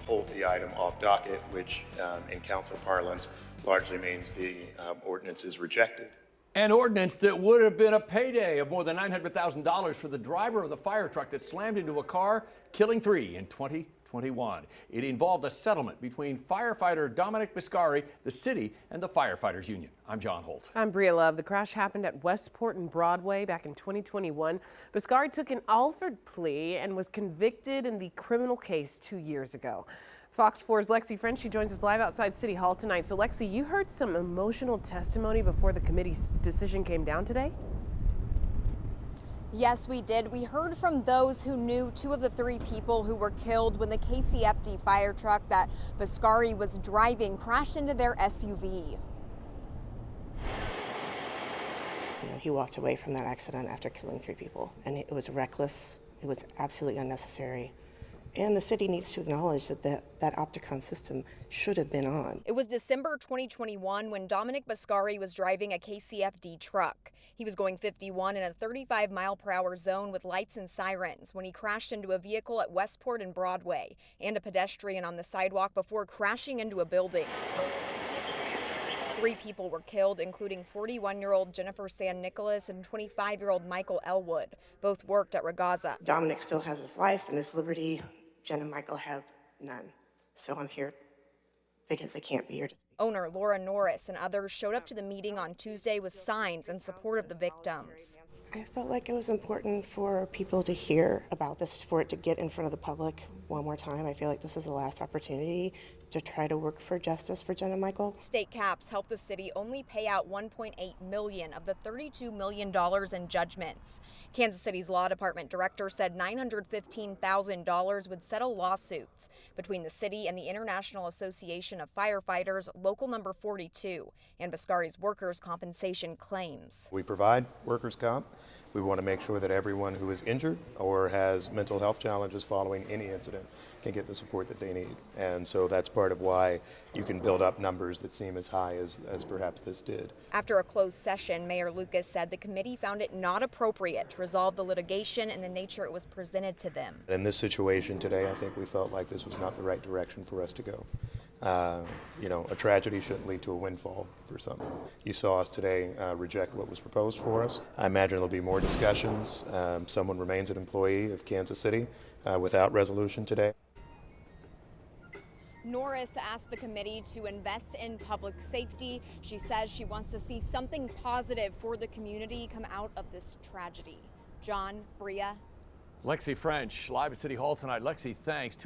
pulled the item off docket, which in council parlance largely means the ordinance is rejected. An ordinance that would have been a payday of more than $900,000 for the driver of the fire truck that slammed into a car, killing 3 in 2021. It involved a settlement between firefighter Dominic Biscari, the city, and the firefighters union. I'm John Holt. I'm Bria Love. The crash happened at Westport and Broadway back in 2021. Biscari took an Alford plea and was convicted in the criminal case 2 years ago. Fox 4's Lexi French, she joins us live outside City Hall tonight. So Lexi, you heard some emotional testimony before the committee's decision came down today? Yes, we did. We heard from those who knew 2 of the 3 people who were killed when the KCFD fire truck that Biscari was driving crashed into their SUV. He walked away from that accident after killing 3 people, and it was reckless. It was absolutely unnecessary. And the city needs to acknowledge that that Opticon system should have been on. It was December 2021 when Dominic Biscari was driving a KCFD truck. He was going 51 in a 35-mile-per-hour zone with lights and sirens when he crashed into a vehicle at Westport and Broadway and a pedestrian on the sidewalk before crashing into a building. 3 people were killed, including 41-year-old Jennifer San Nicolas and 25-year-old Michael Elwood. Both worked at Ragazza. Dominic still has his life and his liberty. Jen and Michael have none. So I'm here because they can't be here to speak. Owner Laura Norris and others showed up to the meeting on Tuesday with signs in support of the victims. I felt like it was important for people to hear about this, for it to get in front of the public one more time. I feel like this is the last opportunity to try to work for justice for Jen and Michael. State caps helped the city only pay out $1.8 million of the $32 million in judgments. Kansas City's law department director said $915,000 would settle lawsuits between the city and the International Association of Firefighters, local number 42, and Biscari's workers' compensation claims. We provide workers' comp. We want to make sure that everyone who is injured or has mental health challenges following any incident can get the support that they need. And so that's part of why you can build up numbers that seem as high as perhaps this did. After a closed session, Mayor Lucas said the committee found it not appropriate to resolve the litigation in the nature it was presented to them. In this situation today, I think we felt like this was not the right direction for us to go. A tragedy shouldn't lead to a windfall for someone. You saw us today reject what was proposed for us. I imagine there'll be more discussions. Someone remains an employee of Kansas City without resolution today. Norris asked the committee to invest in public safety. She says she wants to see something positive for the community come out of this tragedy. John, Bria. Lexi French, live at City Hall tonight. Lexi, thanks.